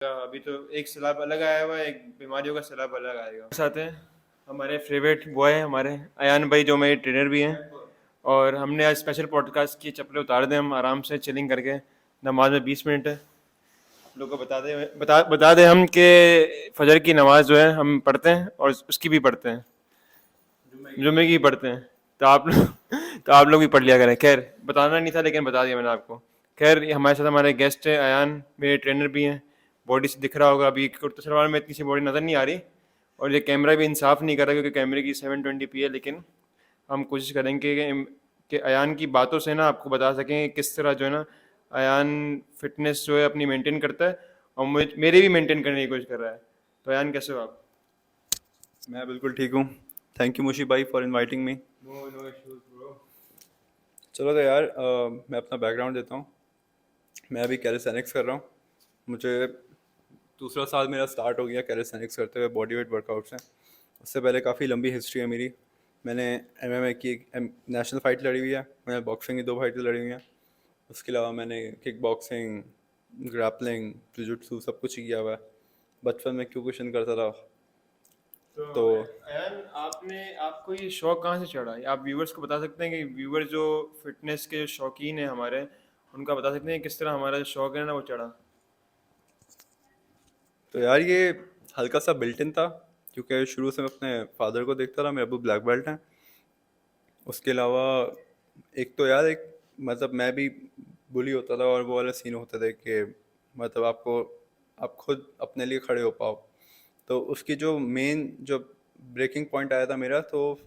अभी तो एक सैलाब अलग आया हुआ है, एक बीमारियों का सैलाब अलग आएगा। साथ हैं हमारे फेवरेट बॉय हमारे अयान भाई, जो मेरे ट्रेनर भी हैं। और हमने आज स्पेशल पॉडकास्ट की चप्पलें उतार दें, हम आराम से चिलिंग करके। नमाज में 20 मिनट है। आप लोगों को बता दें हम कि फजर की नमाज जो है हम पढ़ते हैं और उसकी भी पढ़ते हैं, जुम्मे की पढ़ते हैं। तो आप लोग तो आप लोग भी पढ़ लिया करें। खैर, बताना नहीं था लेकिन बता दिया मैंने आपको। खैर, ये हमारे साथ हमारे गेस्ट हैं अयान, मेरे ट्रेनर भी हैं। बॉडी से दिख रहा होगा, अभी कुर्ता सलवार में इतनी सी बॉडी नज़र नहीं आ रही। और ये कैमरा भी इंसाफ नहीं कर रहा क्योंकि कैमरे की 720p है। लेकिन हम कोशिश करेंगे कि अयान की बातों से ना आपको बता सकें किस तरह जो है ना अयान फिटनेस जो है अपनी मेंटेन करता है, और मेरे भी मेंटेन करने की कोशिश कर रहा है। तो अयान, कैसे हो आप? मैं बिल्कुल ठीक हूँ। थैंक यू मुशी भाई for inviting me. No no issues bro. चलो तो यार, मैं अपना बैकग्राउंड देता हूँ। मैं अभी कैलिस्थेनिक्स कर रहा हूँ। मुझे दूसरा साल मेरा स्टार्ट हो गया कैलिस्थेनिक्स करते हुए बॉडी वेट वर्कआउट से। उससे पहले काफ़ी लंबी हिस्ट्री है मेरी। मैंने एमएमए की नेशनल फ़ाइट लड़ी हुई है। मैंने बॉक्सिंग की 2 फाइटें लड़ी हुई हैं। उसके अलावा मैंने किक बॉक्सिंग, ग्रैपलिंग, जुजुत्सु सब कुछ ही किया हुआ है। बचपन में क्यूकुशन करता था। तो तो अयान, आपको ये शौक कहाँ से चढ़ा? आप व्यूवर्स को बता सकते हैं कि व्यूवर जो फिटनेस के जो शौकीन हैं हमारे, उनका बता सकते हैं किस तरह हमारा जो शौक है ना वो चढ़ा? तो यार ये हल्का सा बिल्ट इन था, क्योंकि शुरू से मैं अपने फादर को देखता रहा। मेरे अब्बू ब्लैक बेल्ट हैं। उसके अलावा एक तो यार एक मतलब मैं भी बुली होता था, और वो वाले सीन होते थे कि मतलब आप खुद अपने लिए खड़े हो पाओ। तो उसकी जो मेन जो ब्रेकिंग पॉइंट आया था मेरा, तो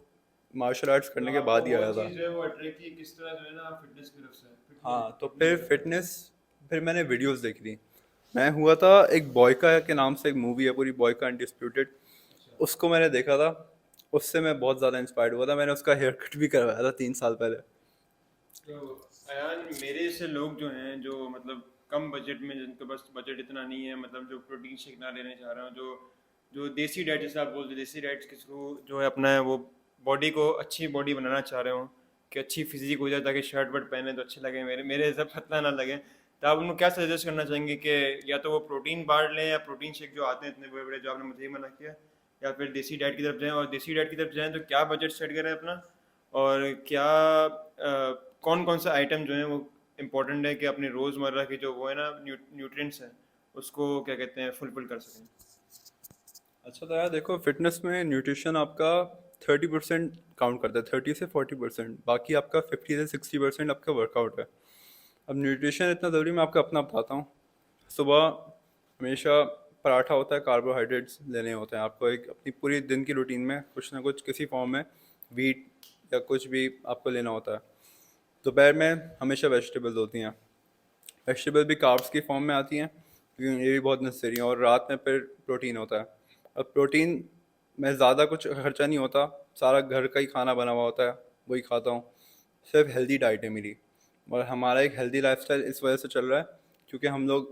मार्शल आर्ट्स तो करने के आपको बाद ही वो आया था। चीज़ जो है वो अट्रैक्ट की किस तरह जो है ना फिटनेस की तरफ से, हाँ, तो फिटनेस फिर की तरफ फिटनेस, फिर मैंने वीडियोस देखी थी। मैं हुआ था एक बॉयका के नाम से एक मूवी है पूरी, बॉयका अनडिस्प्यूटेड। से। उसको मैंने देखा था। उससे मैं बहुत ज़्यादा इंस्पायर्ड हुआ था। मैंने उसका हेयर कट भी करवाया था 3 साल पहले। तो अयान, मेरे से लोग जो हैं जो मतलब कम बजट में, जिनके पास बजट इतना नहीं है, मतलब जो प्रोटीन शेक ना लेने जा रहे हो, जो जो देसी डाइट जैसे आप बोलते हैं, देसी डाइट्स के थ्रू जो है अपना है वो बॉडी को अच्छी बॉडी बनाना चाह रहे हो कि अच्छी फिजिक हो जाए ताकि शर्ट वर्ट पहने तो अच्छे लगे, मेरे मेरे जैसा पतला ना लगे। तो आप उनको क्या सजेस्ट करना चाहेंगे कि या तो वो प्रोटीन बार लें या प्रोटीन शेक जो आते हैं इतने बड़े बड़े, जो आपने मुझे ही मना किया, या फिर देसी डाइट की तरफ जाएं? और देसी डाइट की तरफ जाएं तो क्या बजट सेट करें अपना, और क्या कौन कौन सा आइटम जो है वो इम्पोर्टेंट है कि अपने रोज़मर्रा की जो वो है ना न्यूट्रिएंट्स हैं उसको क्या कहते हैं फुलफिल कर सकें? अच्छा, तो यार देखो, फिटनेस में न्यूट्रिशन आपका 30% काउंट करता है, 30 से 40%। बाकी आपका 50 से 60% आपका वर्कआउट है। अब न्यूट्रिशन इतना ज़रूरी, मैं आपको अपना बताता हूँ। सुबह हमेशा पराठा होता है, कार्बोहाइड्रेट्स लेने होते हैं आपको। एक अपनी पूरी दिन की रूटीन में कुछ ना कुछ किसी फॉर्म में वीट या कुछ भी आपको लेना होता है। दोपहर में हमेशा वेजिटेबल्स होती हैं। वेजिटेबल भी कार्ब्स की फॉर्म में आती हैं, क्योंकि ये भी बहुत नेसेसरी है। और रात में फिर प्रोटीन होता है। अब प्रोटीन में ज़्यादा कुछ खर्चा नहीं होता। सारा घर का ही खाना बना हुआ होता है, वही खाता हूँ। सिर्फ हेल्दी डाइट है मेरी। और हमारा एक हेल्दी लाइफस्टाइल इस वजह से चल रहा है क्योंकि हम लोग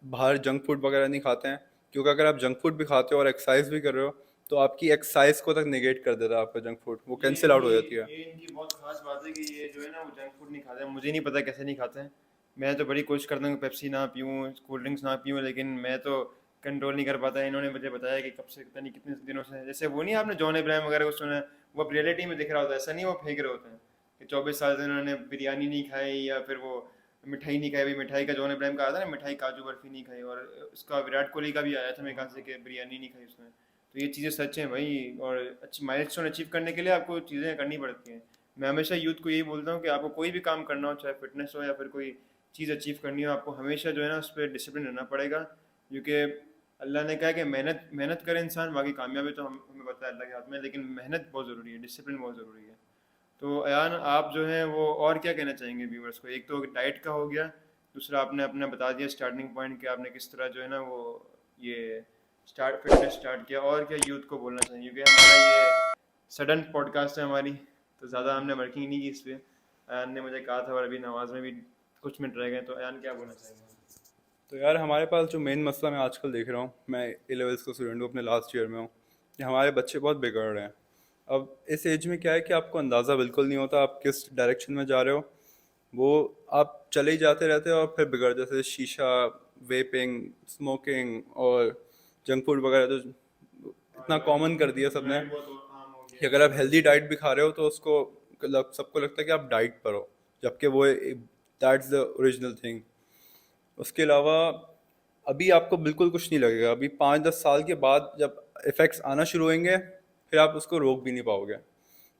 बाहर जंक फूड वगैरह नहीं खाते हैं। क्योंकि अगर आप जंक फूड भी खाते हो और एक्सरसाइज भी कर रहे हो, तो आपकी एक्सरसाइज को तक नेगेट कर देता है आपका जंक फूड, वो कैंसिल आउट हो जाती है। ये इनकी बहुत खास बात है कि ये जो है ना वो जंक फूड नहीं खाते हैं। मुझे नहीं पता कैसे नहीं खाते हैं। मैं तो बड़ी कोशिश करता हूँ कि पेप्सी ना पीऊँ, कोल्ड ड्रिंक्स ना पीऊँ, लेकिन मैं तो कंट्रोल नहीं कर पाता। इन्होंने मुझे बताया कि कब से पता नहीं कितने दिनों से, जैसे वो नहीं, आपने जॉन इब्राहिम वगैरह को सुना है, वो अब रियलिटी में दिख रहा होता है, ऐसा नहीं वो फेंक रहे होते हैं कि 24 साल से उन्होंने बिरयानी नहीं खाई या फिर वो मिठाई नहीं खाई। भाई मिठाई का जॉन इब्राहिम का आता है ना, मिठाई काजू बर्फी नहीं खाई, और उसका विराट कोहली का भी आया था मेरे ख्याल से कि बिरयानी नहीं खाई उसने। तो ये चीज़ें सच हैं भाई, और अच्छी माइलस्टोन अचीव करने के लिए आपको चीज़ें करनी पड़ती हैं। मैं हमेशा यूथ को यही बोलता हूँ कि आपको कोई भी काम करना हो, चाहे फिटनेस हो या फिर कोई चीज़ अचीव करनी हो, आपको हमेशा जो है ना उस पर डिसिप्लिन रहना पड़ेगा। क्योंकि अल्लाह ने कहा है कि मेहनत मेहनत करे इंसान, बाकी कामयाबी तो हमें पता है अल्लाह के हाथ में, लेकिन मेहनत बहुत ज़रूरी है, डिसिप्लिन बहुत ज़रूरी है। तो अयान, आप जो हैं वो और क्या कहना चाहेंगे व्यूवर्स को? एक तो डाइट का हो गया, दूसरा आपने अपना बता दिया स्टार्टिंग पॉइंट कि आपने किस तरह जो है ना वो ये फिटनेस स्टार्ट किया, और क्या यूथ को बोलना चाहिए? क्योंकि हमारा ये सडन पॉडकास्ट है हमारी, तो ज़्यादा हमने वर्किंग नहीं की इस पर। अयान ने मुझे कहा था और अभी नमाज में भी कुछ मिनट रह गए, तो अयान क्या बोलना चाहेंगे? तो यार हमारे पास जो मेन मसला मैं आजकल देख रहा हूँ, मैं ए लेवल्स का स्टूडेंट हूँ, अपने लास्ट ईयर में हूँ, कि हमारे बच्चे बहुत बिगड़ रहे हैं। अब इस एज में क्या है कि आपको अंदाज़ा बिल्कुल नहीं होता आप किस डायरेक्शन में जा रहे हो। वो आप चले ही जाते रहते हो और फिर बिगड़, जैसे शीशा वेपिंग, स्मोकिंग और जंक फूड वगैरह तो इतना कॉमन कर दिया सबने बहुत आम हो कि गया अगर आप हेल्दी डाइट भी खा रहे हो तो उसको सबको लगता है कि आप डाइट पर हो, जबकि वो दैट्स द ओरिजिनल थिंग। उसके अलावा अभी आपको बिल्कुल कुछ नहीं लगेगा, अभी 5-10 साल के बाद जब इफ़ेक्ट्स आना शुरू होंगे फिर आप उसको रोक भी नहीं पाओगे।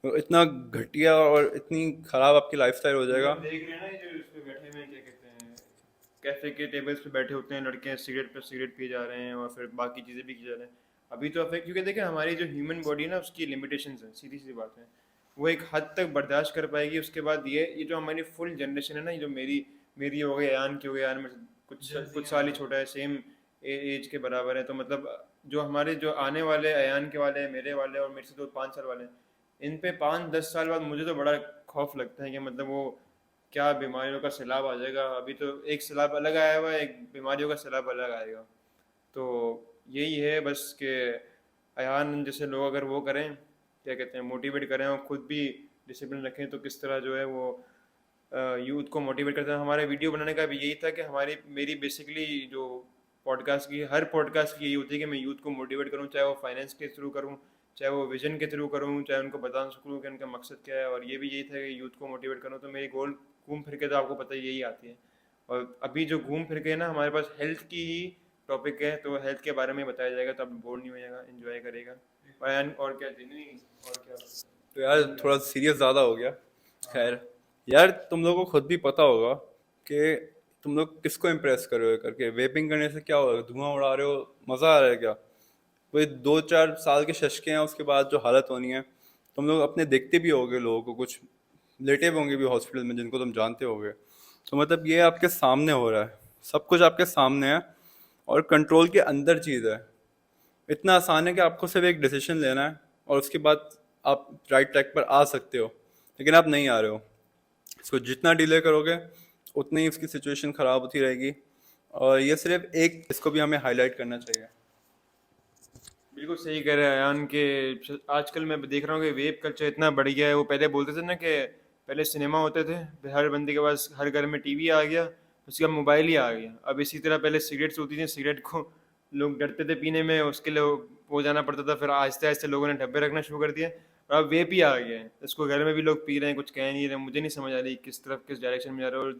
तो इतना घटिया और इतनी ख़राब आपकी लाइफस्टाइल हो जाएगा। हम देख रहे हैं ना ये जो इस पे बैठे हुए हैं, क्या कहते हैं, कैफे के टेबल्स पे बैठे होते हैं लड़के, सिगरेट पे सिगरेट पी जा रहे हैं और फिर बाकी चीज़ें भी की जा रहे हैं। अभी तो अफेक्ट, क्योंकि देखिए हमारी जो ह्यूमन बॉडी है ना उसकी लिमिटेशंस है, सीधी सी बात है। वो एक हद तक बर्दाश्त कर पाएगी, उसके बाद ये जो हमारी फुल जनरेशन है ना, ये जो मेरी मेरी हो गई, यान की हो गई, यान में से कुछ साल ही छोटा है, सेम एज के बराबर है, तो मतलब जो हमारे जो आने वाले अयान के वाले हैं, मेरे वाले और मेरे से तो 5 साल वाले हैं, इन पे 5-10 साल बाद मुझे तो बड़ा खौफ लगता है कि मतलब वो क्या बीमारियों का सैलाब आ जाएगा। अभी तो एक सैलाब अलग आया हुआ है, एक बीमारियों का सैलाब अलग आएगा। तो यही है बस कि अयान जैसे लोग अगर वो करें, क्या कहते हैं, मोटिवेट करें और खुद भी डिसिप्लिन रखें, तो किस तरह जो है वो यूथ को मोटिवेट करते हैं। हमारे वीडियो बनाने का भी यही था कि हमारी मेरी बेसिकली जो पॉडकास्ट की, हर पॉडकास्ट की यही होती है कि मैं यूथ को मोटिवेट करूँ, चाहे वो फाइनेंस के थ्रू करूँ, चाहे वो विजन के थ्रू करूँ, चाहे उनको बता सकूँ कि उनका मकसद क्या है। और ये भी यही था कि यूथ को मोटिवेट करूँ, तो मेरी गोल घूम फिर के तो आपको पता ही यही आती है। और अभी जो घूम फिर के ना हमारे पास हेल्थ की ही टॉपिक है, तो हेल्थ के बारे में बताया जाएगा, तो आप बोर नहीं हो जाएगा, एंजॉय करेगा। और क्या नहीं, और क्या तो यार थोड़ा सीरियस ज़्यादा हो गया। खैर यार, तुम लोगों को खुद भी पता होगा कि तुम लोग किसको इम्प्रेस कर रहे हो करके। वेपिंग करने से क्या होगा, धुआं उड़ा रहे हो, मज़ा आ रहा है क्या? कोई 2-4 साल के शशके हैं, उसके बाद जो हालत होनी है, तुम लोग अपने देखते भी होगे लोगों को, कुछ लेटे भी होंगे भी हॉस्पिटल में जिनको तुम जानते होगे। तो मतलब ये आपके सामने हो रहा है, सब कुछ आपके सामने है और कंट्रोल के अंदर चीज़ है। इतना आसान है कि आपको सिर्फ एक डिसीजन लेना है और उसके बाद आप राइट ट्रैक पर आ सकते हो, लेकिन आप नहीं आ रहे हो। इसको जितना डिले करोगे उतनी ही उसकी सिचुएशन ख़राब होती रहेगी। और ये सिर्फ एक, इसको भी हमें हाईलाइट करना चाहिए। बिल्कुल सही कह रहे हैं अयान के। आजकल मैं देख रहा हूँ कि वेब कल्चर इतना बढ़ गया है। वो पहले बोलते थे ना कि पहले सिनेमा होते थे, हर बंदे के पास हर घर में टीवी आ गया, उसके बाद मोबाइल ही आ गया। अब इसी तरह पहले सिगरेट्स होती थी, सिगरेट को लोग डरते थे पीने में, उसके लिए वो जाना पड़ता था, फिर आहिस्ते आहिस्ते लोगों ने डब्बे रखना शुरू कर दिए और अब वेप ही आ गया है। इसको घर में भी लोग पी रहे हैं, कुछ कह नहीं रहे। मुझे नहीं समझ आ रही किस तरफ, किस डायरेक्शन में जा रहे हैं।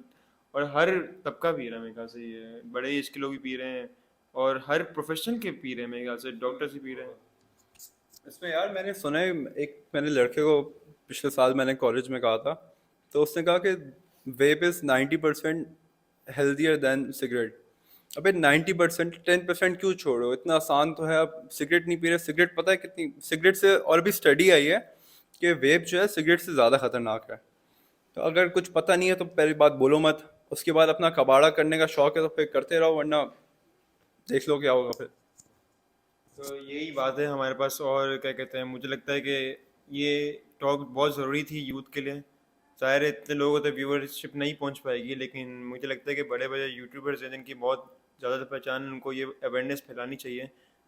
और हर तबका पी रहा है मेरे ख्याल से, ये बड़े एज के लोग भी पी रहे हैं और हर प्रोफेशन के पी रहे हैं, मेरे ख्याल से डॉक्टर्स भी पी रहे हैं। इसमें यार मैंने सुना है, एक मैंने लड़के को पिछले साल मैंने कॉलेज में कहा था, तो उसने कहा कि वेप इज़ 90% हेल्दियर देन सिगरेट। अबे 90%, 10% क्यों छोड़ो, इतना आसान तो है। आप सिगरेट नहीं पी रहे, सिगरेट पता है कितनी, सिगरेट से और भी स्टडी आई है कि वेप जो है सिगरेट से ज़्यादा खतरनाक है। तो अगर कुछ पता नहीं है तो पहली बात बोलो मत, उसके बाद अपना कबाड़ा करने का शौक है तो फिर करते रहो, वरना देख लो क्या होगा फिर। तो यही बात है हमारे पास। और क्या कहते हैं, मुझे लगता है कि ये टॉक बहुत ज़रूरी थी यूथ के लिए। शायद इतने लोगों तक व्यूअरशिप नहीं पहुंच पाएगी, लेकिन मुझे लगता है कि बड़े बड़े यूट्यूबर्स हैं जिनकी बहुत ज़्यादा पहचान, उनको ये अवेयरनेस फैलानी चाहिए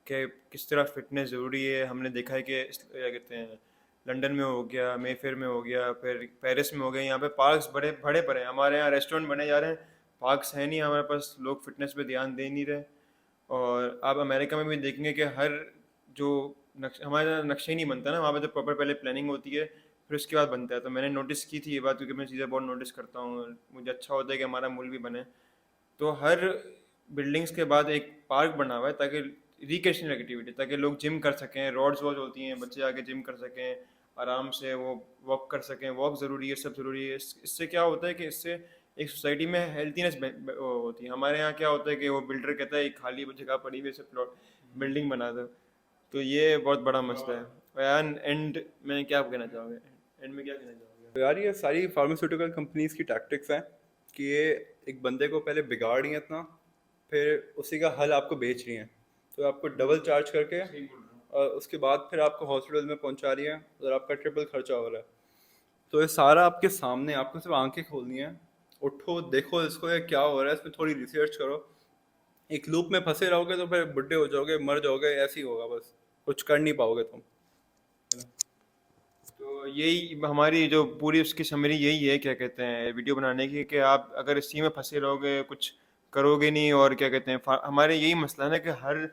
कि किस तरह फिटनेस ज़रूरी है। हमने देखा है कि क्या कहते हैं, लंदन में हो गया, मेफेयर में हो गया, फिर पेरिस में हो गया, यहाँ पे पार्क्स बड़े बड़े पड़े हैं। हमारे यहाँ रेस्टोरेंट बने जा रहे हैं, पार्क्स है नहीं हमारे पास, लोग फिटनेस पे ध्यान दे नहीं रहे। और आप अमेरिका में भी देखेंगे कि हर जो हमारे यहाँ नक्शा ही नहीं बनता ना, वहाँ पे तो प्रॉपर पहले प्लानिंग होती है, फिर उसके बाद बनता है। तो मैंने नोटिस की थी ये बात, क्योंकि मैं चीज़ें बहुत नोटिस करता हूँ, मुझे अच्छा होता है कि हमारा मूल भी बने। तो हर बिल्डिंग्स के बाद एक पार्क बना हुआ है, ताकि रिक्रिएशनल एक्टिविटी, ताकि लोग जिम कर सकें, रोड्स वॉज होती हैं, बच्चे आके जिम कर सकें, आराम से वो वॉक कर सकें। वॉक ज़रूरी है, सब ज़रूरी है। इससे क्या होता है कि इससे एक सोसाइटी में हेल्थीनेस होती है। हमारे यहाँ क्या होता है कि वो बिल्डर कहता है एक खाली जगह पड़ी हुई है, प्लॉट बिल्डिंग बना दो। तो ये बहुत बड़ा मसला है। यार एंड में क्या कहना चाहोगे, एंड में क्या कहना चाहोगे? तो यार ये सारी फार्मास्यूटिकल कंपनीज की टैक्टिक्स हैं कि ये एक बंदे को पहले बिगाड़ रही हैं इतना, फिर उसी का हल आपको बेच रही हैं, तो आपको डबल चार्ज करके और उसके बाद फिर आपको हॉस्पिटल में पहुंचा रही है और आपका ट्रिपल खर्चा हो रहा है। तो ये सारा आपके सामने, आपको सिर्फ आंखें खोलनी है, उठो देखो इसको, ये क्या हो रहा है, इसमें थोड़ी रिसर्च करो। एक लूप में फंसे रहोगे तो फिर बुढ़े हो जाओगे, मर जाओगे, ऐसे ही होगा, बस कुछ कर नहीं पाओगे तुम। तो यही हमारी जो पूरी उसकी समरी यही है, क्या कहते हैं, वीडियो बनाने की, कि आप अगर इसी में फंसे रहोगे, कुछ करोगे नहीं, और क्या कहते हैं हमारे यही मसला है ना कि हर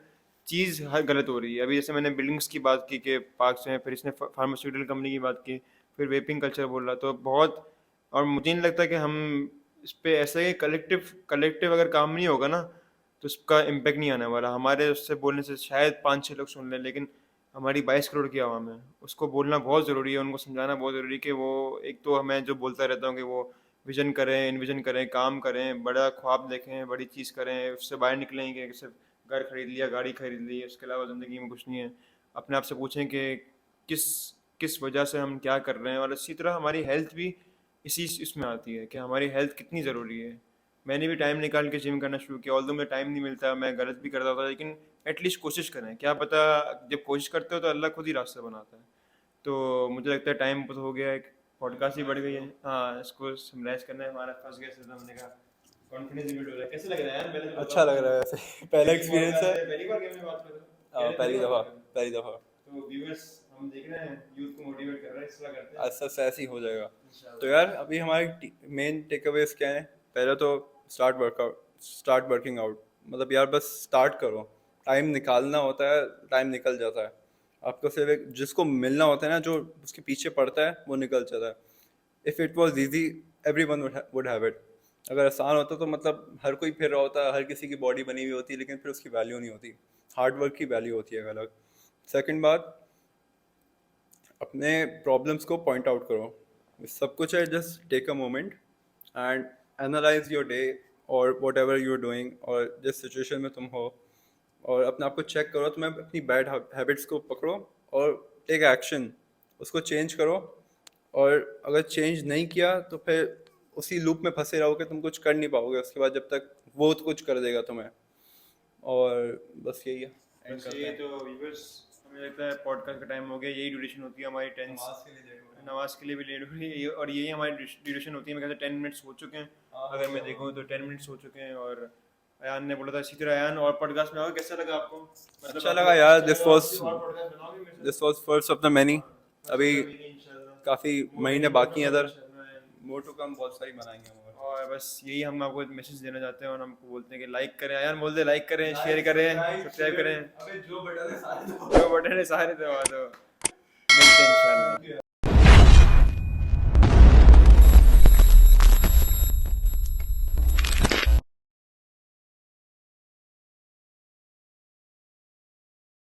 चीज़ हर गलत हो रही है। अभी जैसे मैंने बिल्डिंग्स की बात की कि पार्क्स हैं, फिर इसने फार्मास्यूटिकल कंपनी की बात की, फिर वेपिंग कल्चर बोल रहा, तो बहुत। और मुझे नहीं लगता कि हम इस पे ऐसे कलेक्टिव कलेक्टिव अगर काम नहीं होगा ना तो उसका इम्पेक्ट नहीं आने वाला। हमारे उससे बोलने से शायद 5-6 लोग सुन लें, लेकिन हमारी 22 करोड़ की आवाम है, उसको बोलना बहुत ज़रूरी है, उनको समझाना बहुत ज़रूरी है कि वो, एक तो मैं जो बोलता रहता हूँ कि वो विजन करें, इन्विजन करें, काम करें, बड़ा ख्वाब देखें, बड़ी चीज़ करें, उससे बाहर निकलेंगे कि सिर्फ घर खरीद लिया, गाड़ी खरीद ली, उसके अलावा ज़िंदगी में कुछ नहीं है। अपने आप से पूछें कि किस किस वजह से हम क्या कर रहे हैं। और इसी तरह हमारी हेल्थ भी इसी इसमें आती है कि हमारी हेल्थ कितनी ज़रूरी है। मैंने भी टाइम निकाल के जिम करना शुरू किया, ऑल्दो मुझे टाइम नहीं मिलता, मैं गलत भी करता था, लेकिन एटलीस्ट कोशिश करें। क्या पता, जब कोशिश करते हो तो अल्लाह खुद ही रास्ता बनाता है। तो मुझे लगता है टाइम तो हो गया, एक पॉडकास्ट ही बढ़ गई है। हाँ, इसको समराइज करना है, हमारा फंस गया सिस्टम, हमने कहा कॉन्फिडेंस बिल्ड हो रहा है। कैसे लग रहा है यार, पहले तो अच्छा बताओ। लग रहा है वैसे। पहला एक्सपीरियंस है। पहली बार गेम में बात कर रहे हो? हाँ, पहली पहली बार दफ़ा। कर रहे हो? पहली दफ़ा। तो व्यूअर्स, हम देख रहे हैं यूथ को मोटिवेट कर रहे हैं, इस तरह करते हैं ऐसा ऐसे ही हो जाएगा। तो इंशाल्लाह। यार अभी हमारे मेन टेकअवेज क्या है? पहले तो स्टार्ट वर्किंग आउट। मतलब यार बस स्टार्ट करो। टाइम निकालना होता है, टाइम निकल जाता है। आपको सिर्फ एक जिसको मिलना होता है ना, जो उसके पीछे पड़ता है वो निकल जाता है। If it was easy every one would have it. अगर आसान होता तो मतलब हर कोई फिर रहा होता, हर किसी की बॉडी बनी हुई होती, लेकिन फिर उसकी वैल्यू नहीं होती। हार्ड वर्क की वैल्यू होती है अलग। सेकंड बात, अपने प्रॉब्लम्स को पॉइंट आउट करो। सब कुछ है, just take a moment and analyse your day और whatever you are doing, और जिस सिचुएशन में तुम हो, और अपने आप को चेक करो। तुम्हें अपनी बैड हैबिट्स को पकड़ो और टेक एक्शन, उसको चेंज करो। और अगर चेंज नहीं किया तो फिर उसी लूप में फंसे रहोगे, तुम कुछ कर नहीं पाओगे उसके बाद, जब तक वो तो कुछ कर देगा तुम्हें। और बस यही है, एंड बस करते ये हैं। तो व्यूअर्स, हमें लगता है पॉडकास्ट का टाइम हो गया। यही ड्यूरेशन होती है हमारी 10। नमाज के लिए लेट हो रहा है। नमाज के लिए भी लेट हो रही है, और यही हमारी ड्यूरेशन होती है। मेरे ख्याल से 10 मिनट्स हो चुके हैं, हाँ, अगर मैं हाँ, देखूँ तो 10 मिनट्स हो चुके हैं। और अयान ने बोला था, इसी तरह अयान और पॉडकास्ट में आओगे, कैसा लगा आपको? मतलब अच्छा आपको लगा यार। अच्छा लगा, आप और पॉडकास्ट बनाओगे मेरे साथ? This was first of the many. First अभी ऑफ द वीक इंशाल्लाह, काफ़ी मोर महीने मेनी बाकी हैं इधर। इंशाल्लाह। मोर टू कम, बहुत सारी बनाएंगे हम और। और बस यही हम आपको एक मैसेज देना चाहते हैं, और हमको बोलते हैं कि लाइक करें। यार बोल दे, लाइक करें, शेयर करें, सब्सक्राइब करें, अबे जो बटन है सारे जो बटन है सारे दबा दो।